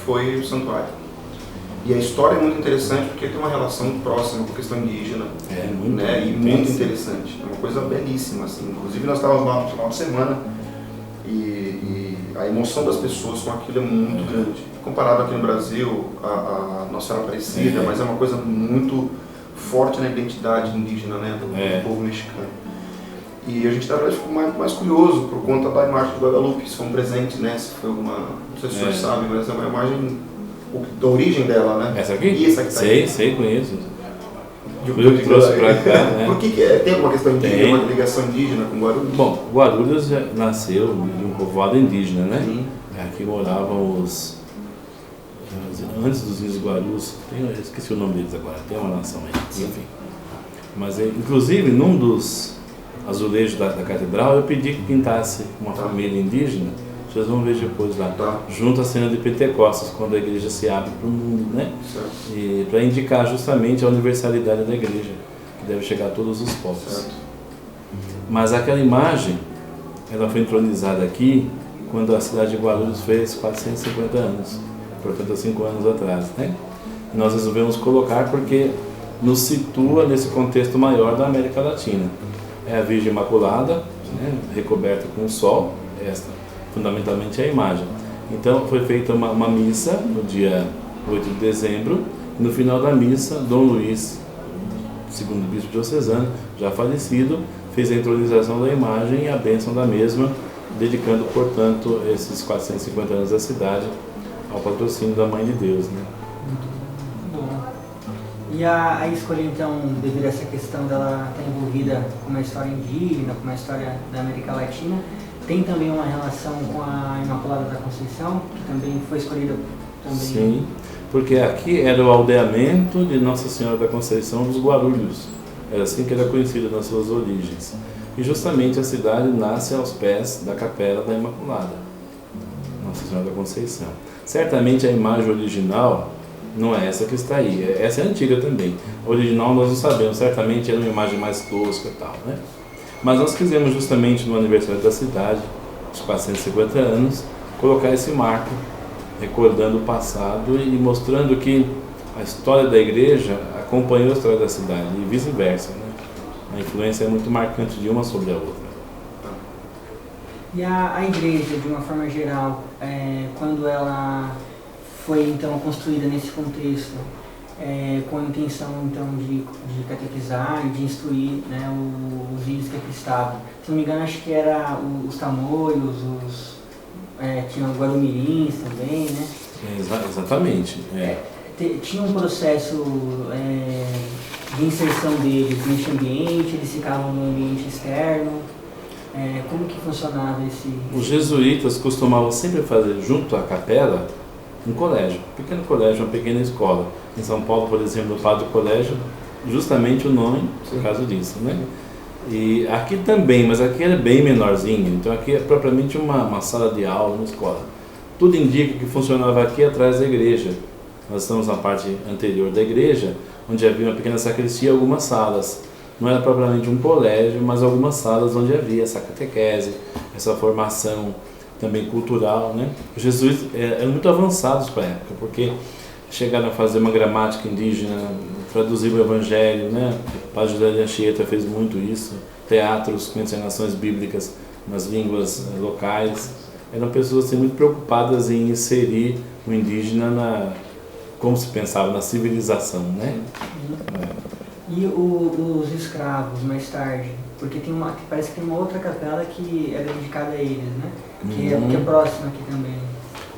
foi o santuário. E a história é muito interessante porque tem uma relação próxima com a questão indígena, né? E muito interessante, é uma coisa belíssima, assim. Inclusive nós estávamos lá no final de semana e a emoção das pessoas com aquilo é muito grande. Comparado aqui no Brasil, a Nossa Senhora Aparecida, mas é uma coisa muito forte na identidade indígena, né, do povo mexicano. E a gente ficou mais curioso por conta da imagem do Guadalupe, isso foi um presente, né? Isso foi não sei se vocês sabem, mas é uma imagem da origem dela, né? Essa aqui? E essa aqui tá sei, conheço. Eu que trouxe pra cá, né? Por que tem alguma questão indígena, uma ligação indígena com Guarulhos? Bom, Guarulhos nasceu de um povoado indígena, né? Sim. Aqui moravam antes dos índios Guarulhos, eu esqueci o nome deles agora, tem uma nação aí, enfim. Mas, inclusive, num dos azulejos da catedral, eu pedi que pintasse uma família indígena, vocês vão ver depois lá, junto à cena de Pentecostes, quando a igreja se abre para o mundo, né? Certo. E para indicar justamente a universalidade da igreja, que deve chegar a todos os povos. Certo. Mas aquela imagem, ela foi entronizada aqui quando a cidade de Guarulhos fez 450 anos, portanto há 5 anos atrás, né? E nós resolvemos colocar porque nos situa nesse contexto maior da América Latina. É a Virgem Imaculada, né, recoberta com o sol, esta fundamentalmente é a imagem. Então foi feita uma missa no dia 8 de dezembro, e no final da missa, Dom Luís, segundo bispo diocesano, já falecido, fez a entronização da imagem e a bênção da mesma, dedicando, portanto, esses 450 anos da cidade ao patrocínio da Mãe de Deus, né? Muito bom. E a escolha, então, devido a essa questão dela estar envolvida com uma história indígena, com uma história da América Latina, tem também uma relação com a Imaculada da Conceição, que também foi escolhida também? Sim, porque aqui era o aldeamento de Nossa Senhora da Conceição dos Guarulhos. Era assim que era conhecida nas suas origens. E justamente a cidade nasce aos pés da Capela da Imaculada, Nossa Senhora da Conceição. Certamente a imagem original não é essa que está aí, essa é antiga também. A original nós não sabemos, certamente era uma imagem mais tosca e tal, né? Mas nós quisemos justamente no aniversário da cidade, os 450 anos, colocar esse marco, recordando o passado e mostrando que a história da igreja acompanhou a história da cidade e vice-versa, né? A influência é muito marcante de uma sobre a outra. E a igreja, de uma forma geral, quando ela foi então construída nesse contexto, com a intenção então de catequizar e de instruir, né, os índios que aqui estavam. Se não me engano, acho que era os tamoios, tinha os guarumirins também, né? Exatamente. Tinha um processo de inserção deles neste ambiente, eles ficavam no ambiente externo. Como que funcionava esse... Os jesuítas costumavam sempre fazer junto à capela um colégio, um pequeno colégio, uma pequena escola. Em São Paulo, por exemplo, o Padre Colégio, justamente o nome por causa disso, né? E aqui também, mas aqui era bem menorzinho, então aqui é propriamente uma sala de aula, uma escola. Tudo indica que funcionava aqui atrás da igreja. Nós estamos na parte anterior da igreja, onde havia uma pequena sacristia e algumas salas. Não era propriamente um colégio, mas algumas salas onde havia essa catequese, essa formação também cultural, né? Os jesuítas eram muito avançados para a época, porque chegaram a fazer uma gramática indígena, traduzir o evangelho, né? O padre José de Anchieta fez muito isso, teatros com encenações bíblicas nas línguas locais. Eram pessoas assim, muito preocupadas em inserir o indígena como se pensava, na civilização, né? E os escravos, mais tarde? Porque parece que tem uma outra capela que é dedicada a eles, né? Que é próxima aqui também.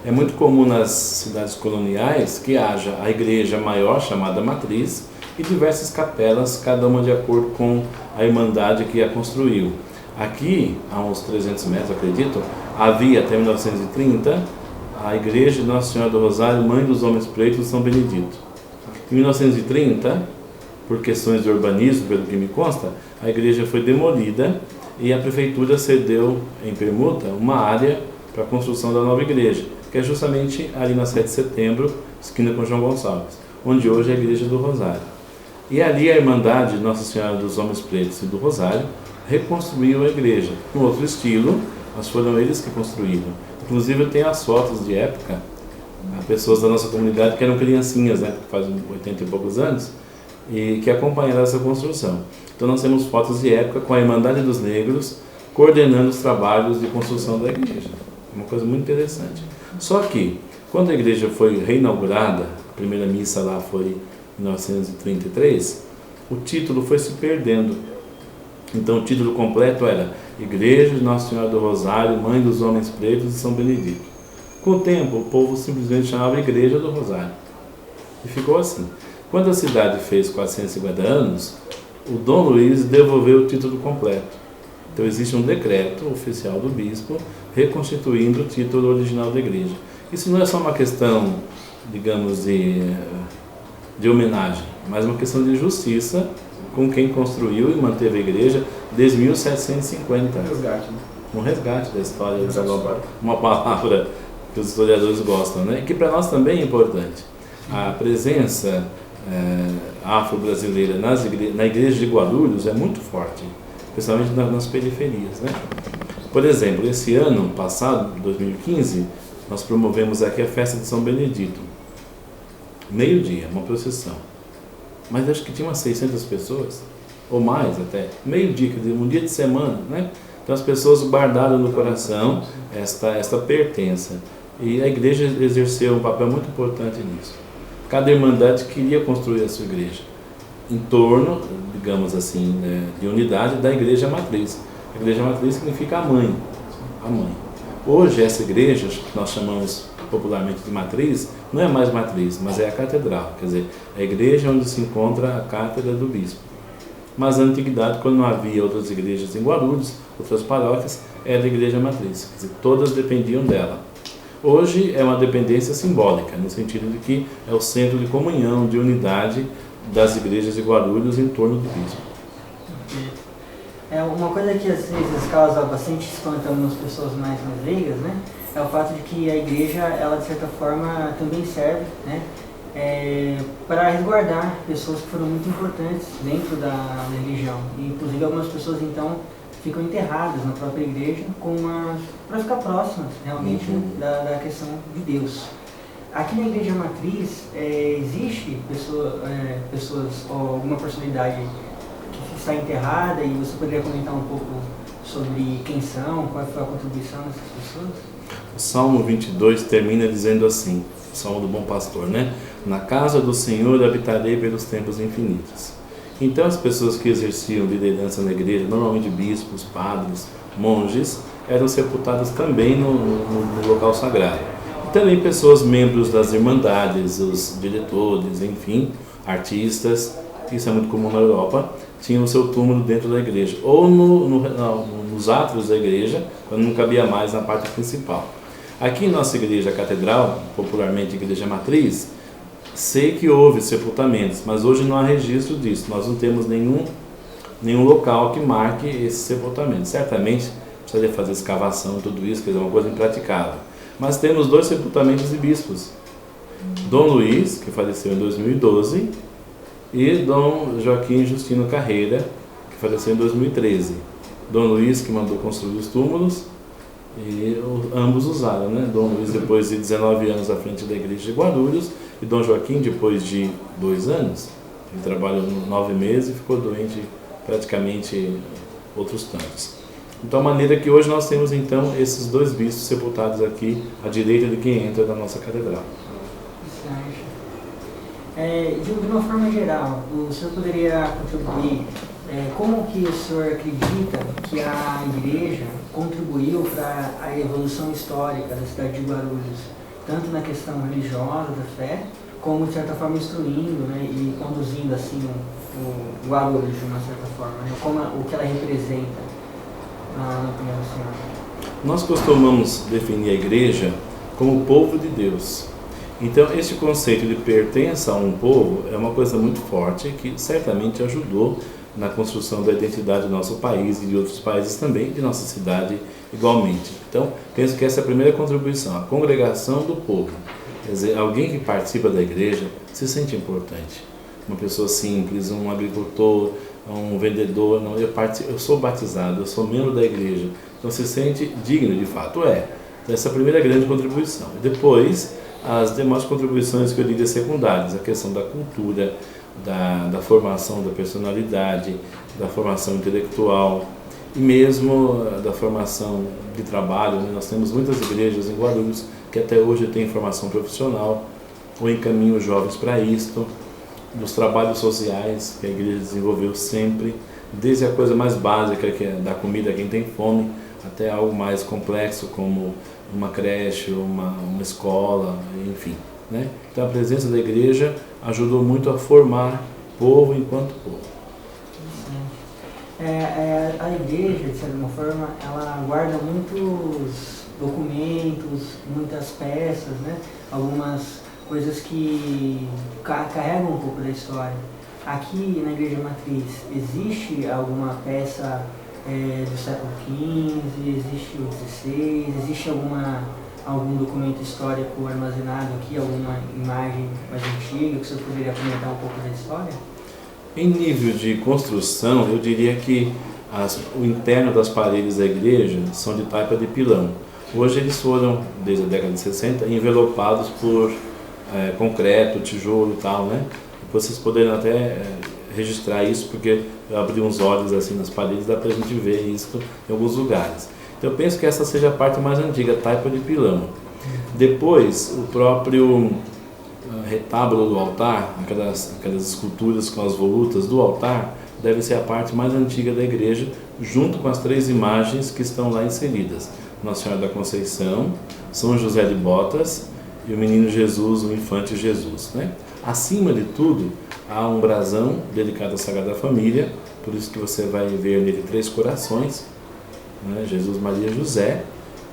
É muito comum nas cidades coloniais que haja a igreja maior, chamada matriz, e diversas capelas, cada uma de acordo com a irmandade que a construiu. Aqui, a uns 300 metros, acredito, havia até 1930 a igreja de Nossa Senhora do Rosário, Mãe dos Homens Pretos de São Benedito. Em 1930, por questões de urbanismo, pelo que me consta, a igreja foi demolida e a prefeitura cedeu em permuta uma área para a construção da nova igreja, que é justamente ali na 7 de setembro, esquina com João Gonçalves, onde hoje é a Igreja do Rosário. E ali a Irmandade de Nossa Senhora dos Homens Pretos e do Rosário reconstruiu a igreja, num outro estilo, mas foram eles que construíram. Inclusive eu tenho as fotos de época Há pessoas da nossa comunidade que eram criancinhas, né, que fazem 80 e poucos anos, e que acompanharam essa construção. Então nós temos fotos de época com a Irmandade dos Negros coordenando os trabalhos de construção da igreja. Uma coisa muito interessante. Só que, quando a igreja foi reinaugurada, a primeira missa lá foi em 1933, o título foi se perdendo. Então o título completo era Igreja de Nossa Senhora do Rosário, Mãe dos Homens Pretos de São Benedito. Com o tempo, o povo simplesmente chamava Igreja do Rosário. E ficou assim. Quando a cidade fez 450 anos, o Dom Luiz devolveu o título completo. Então existe um decreto oficial do bispo reconstituindo o título original da igreja. Isso não é só uma questão, digamos, de homenagem, mas uma questão de justiça com quem construiu e manteve a igreja desde 1750. Um resgate da história. Uma palavra que os historiadores gostam, né? E que para nós também é importante. A presença afro-brasileira na igreja de Guarulhos é muito forte, especialmente nas periferias, né? Por exemplo, esse ano passado, 2015, nós promovemos aqui a festa de São Benedito. Meio-dia, uma procissão. Mas acho que tinha umas 600 pessoas, ou mais até. Meio-dia, quer dizer, um dia de semana, né? Então as pessoas guardaram no coração esta pertença. E a igreja exerceu um papel muito importante nisso. Cada irmandade queria construir a sua igreja em torno, digamos assim, de unidade da igreja matriz. A igreja matriz significa a mãe. Hoje essa igreja, que nós chamamos popularmente de matriz, não é mais matriz, mas é a catedral, quer dizer, a igreja onde se encontra a cátedra do bispo. Mas na antiguidade, quando não havia outras igrejas em Guarulhos, outras paróquias, era a igreja matriz, quer dizer, todas dependiam dela. Hoje é uma dependência simbólica, no sentido de que é o centro de comunhão, de unidade das igrejas de Guarulhos em torno do bispo. Uma coisa que às vezes causa bastante espanto nas pessoas mais leigas, né, é o fato de que a igreja, ela de certa forma também serve, né, para resguardar pessoas que foram muito importantes dentro da religião. E, inclusive algumas pessoas então ficam enterradas na própria igreja para ficar próximas realmente da questão de Deus. Aqui na igreja matriz existe pessoas ou alguma personalidade que está enterrada, e você poderia comentar um pouco sobre quem são, qual foi a contribuição dessas pessoas? O Salmo 22 termina dizendo assim, o Salmo do Bom Pastor, né? Na casa do Senhor habitarei pelos tempos infinitos. Então as pessoas que exerciam liderança na igreja, normalmente bispos, padres, monges, eram sepultadas também no local sagrado. E também pessoas membros das irmandades, os diretores, enfim, artistas, isso é muito comum na Europa, tinham o seu túmulo dentro da igreja, ou nos átrios da igreja, quando não cabia mais na parte principal. Aqui em nossa igreja catedral, popularmente igreja matriz, sei que houve sepultamentos, mas hoje não há registro disso. Nós não temos nenhum local que marque esse sepultamento. Certamente precisaria fazer escavação e tudo isso, que é uma coisa impraticável. Mas temos 2 sepultamentos de bispos. Dom Luiz, que faleceu em 2012, e Dom Joaquim Justino Carreira, que faleceu em 2013. Dom Luiz, que mandou construir os túmulos, e ambos usaram, né? Dom Luiz depois de 19 anos à frente da igreja de Guarulhos, e Dom Joaquim depois de 2 anos. Ele trabalhou 9 meses e ficou doente praticamente outros tantos. Então, a maneira que hoje nós temos então esses 2 bispos sepultados aqui à direita de quem entra na nossa catedral. De uma forma geral, o senhor poderia contribuir como que o senhor acredita que a igreja contribuiu para a evolução histórica da cidade de Guarulhos, tanto na questão religiosa da fé, como de certa forma instruindo, né, e conduzindo assim o Guarulhos de uma certa forma, né, como o que ela representa na opinião do senhor? Nós costumamos definir a igreja como o povo de Deus. Então, esse conceito de pertença a um povo é uma coisa muito forte que certamente ajudou na construção da identidade do nosso país e de outros países também, de nossa cidade igualmente. Então, penso que essa é a primeira contribuição, a congregação do povo. Quer dizer, alguém que participa da igreja se sente importante. Uma pessoa simples, um agricultor, um vendedor, não, eu sou batizado, eu sou membro da igreja, então se sente digno de fato, Então, essa é a primeira grande contribuição. E depois, as demais contribuições que eu diria secundárias, a questão da cultura, da formação da personalidade, da formação intelectual e mesmo da formação de trabalho, né? Nós temos muitas igrejas em Guarulhos que até hoje têm formação profissional ou encaminham os jovens para isto, dos trabalhos sociais que a igreja desenvolveu sempre, desde a coisa mais básica, que é dar comida a quem tem fome, até algo mais complexo como uma creche, uma escola, enfim, né? Então a presença da igreja ajudou muito a formar povo enquanto povo. A igreja, de certa forma, ela guarda muitos documentos, muitas peças, né? Algumas coisas que carregam um pouco da história. Aqui na Igreja Matriz, existe alguma peça do século XV, existe o XVI, existe algum documento histórico armazenado aqui, alguma imagem mais antiga que você poderia comentar um pouco da história? Em nível de construção, eu diria que o interno das paredes da igreja são de taipa de pilão. Hoje eles foram, desde a década de 60, envelopados por concreto, tijolo e tal, né? Depois vocês poderiam até registrar isso, porque eu abri uns olhos assim nas paredes, dá pra gente ver isso em alguns lugares. Então eu penso que essa seja a parte mais antiga, taipa de pilão. Depois, o próprio retábulo do altar, aquelas esculturas com as volutas do altar, deve ser a parte mais antiga da igreja, junto com as 3 imagens que estão lá inseridas. Nossa Senhora da Conceição, São José de Botas e o Menino Jesus, o Infante Jesus, né? Acima de tudo, há um brasão dedicado à Sagrada Família, por isso que você vai ver nele 3 corações, né? Jesus, Maria e José,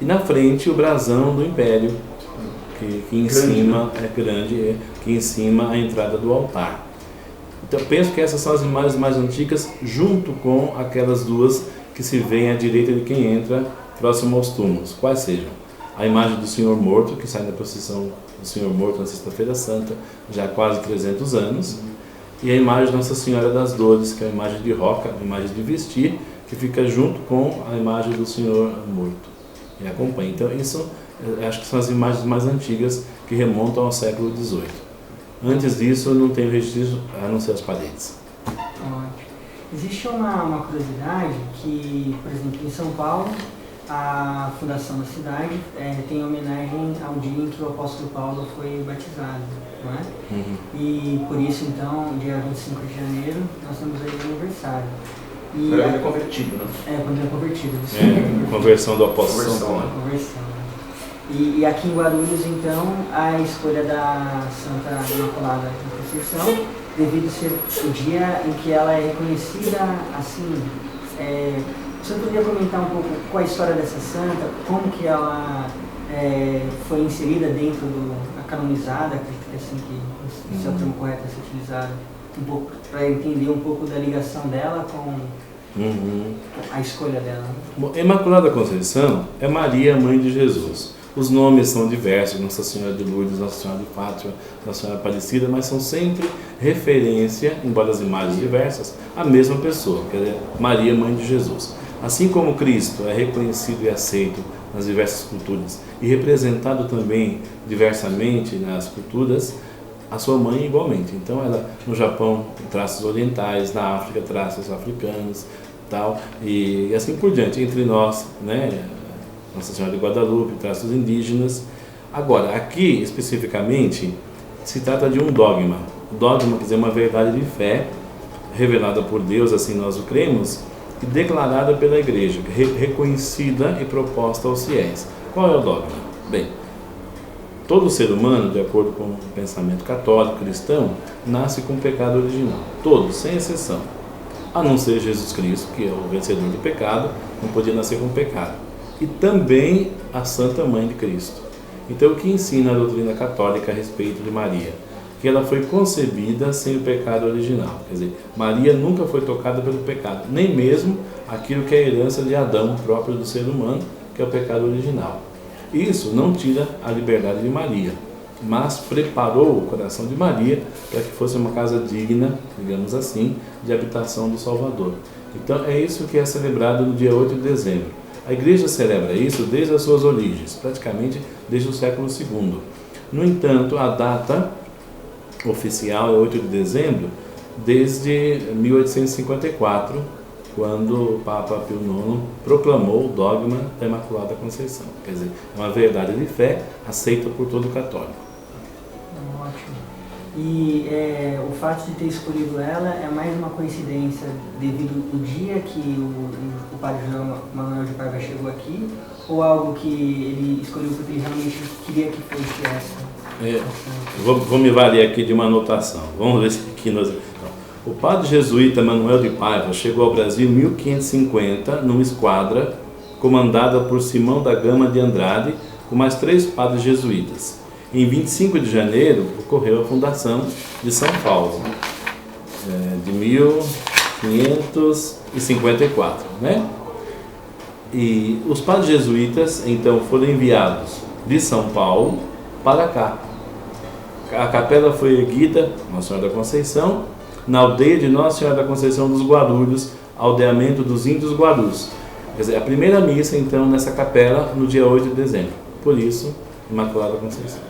e na frente o brasão do Império, que em grande, cima é grande, que em cima a entrada do altar. Então penso que essas são as imagens mais antigas, junto com aquelas 2 que se veem à direita de quem entra próximo aos túmulos. Quais sejam? A imagem do Senhor Morto, que sai da procissão do Senhor Morto na Sexta-feira Santa, já há quase 300 anos, e a imagem de Nossa Senhora das Dores, que é a imagem de roca, a imagem de vestir, que fica junto com a imagem do Senhor Morto e acompanha. Então isso, acho que são as imagens mais antigas que remontam ao século XVIII. Antes disso, eu não tenho registro a não ser as paredes. Existe uma curiosidade que, por exemplo, em São Paulo, a fundação da cidade tem homenagem ao dia em que o apóstolo Paulo foi batizado, não é? Uhum. E por isso, então, dia 25 de janeiro, nós temos aí o aniversário. Quando ele é convertido, né? Quando ele é convertido. Conversão do apóstolo São Paulo. Conversão. E aqui em Guarulhos, então, a escolha da Santa Imaculada Conceição, devido ser o dia em que ela é reconhecida, assim, você poderia comentar um pouco qual a história dessa santa, como que ela foi inserida dentro da canonizada, acredito que é assim que esse é o termo correto a ser utilizado, um pouco para entender um pouco da ligação dela com a escolha dela. Bom, Imaculada Conceição é Maria, mãe de Jesus. Os nomes são diversos, Nossa Senhora de Lourdes, Nossa Senhora de Fátima, Nossa Senhora Aparecida, mas são sempre referência, embora as imagens diversas, à mesma pessoa, quer dizer, Maria, mãe de Jesus. Assim como Cristo é reconhecido e aceito nas diversas culturas e representado também diversamente nas culturas, a sua mãe igualmente. Então ela, no Japão, traços orientais, na África, traços africanos, tal, e assim por diante, entre nós, né? Nossa Senhora de Guadalupe, traços indígenas. Agora, aqui especificamente, se trata de um dogma. O dogma quer dizer uma verdade de fé, revelada por Deus, assim nós o cremos, e declarada pela Igreja, reconhecida e proposta aos fiéis. Qual é o dogma? Bem, todo ser humano, de acordo com o pensamento católico cristão, nasce com o pecado original. Todos, sem exceção. A não ser Jesus Cristo, que é o vencedor do pecado, não podia nascer com pecado. E também a Santa Mãe de Cristo. Então, o que ensina a doutrina católica a respeito de Maria? Que ela foi concebida sem o pecado original. Quer dizer, Maria nunca foi tocada pelo pecado, nem mesmo aquilo que é a herança de Adão, próprio do ser humano, que é o pecado original. Isso não tira a liberdade de Maria, mas preparou o coração de Maria para que fosse uma casa digna, digamos assim, de habitação do Salvador. Então, é isso que é celebrado no dia 8 de dezembro. A Igreja celebra isso desde as suas origens, praticamente desde o século II. No entanto, a data oficial é 8 de dezembro, desde 1854, quando o Papa Pio IX proclamou o dogma da Imaculada Conceição. Quer dizer, é uma verdade de fé aceita por todo católico. Ótimo. E o fato de ter escolhido ela é mais uma coincidência devido ao dia que o Padre João Manuel de Paiva chegou aqui, ou algo que ele escolheu porque ele realmente queria que fosse essa? Vou me valer aqui de uma anotação. Vamos ver se aqui nós... O padre jesuíta Manuel de Paiva chegou ao Brasil em 1550 numa esquadra comandada por Simão da Gama de Andrade com mais 3 padres jesuítas. Em 25 de janeiro ocorreu a fundação de São Paulo, de 1554, né? E os padres jesuítas então foram enviados de São Paulo para cá. A capela foi erguida, Nossa Senhora da Conceição, na aldeia de Nossa Senhora da Conceição dos Guarulhos, aldeamento dos índios Guarus. Quer dizer, a primeira missa então nessa capela no dia 8 de dezembro. Por isso, Imaculada Conceição.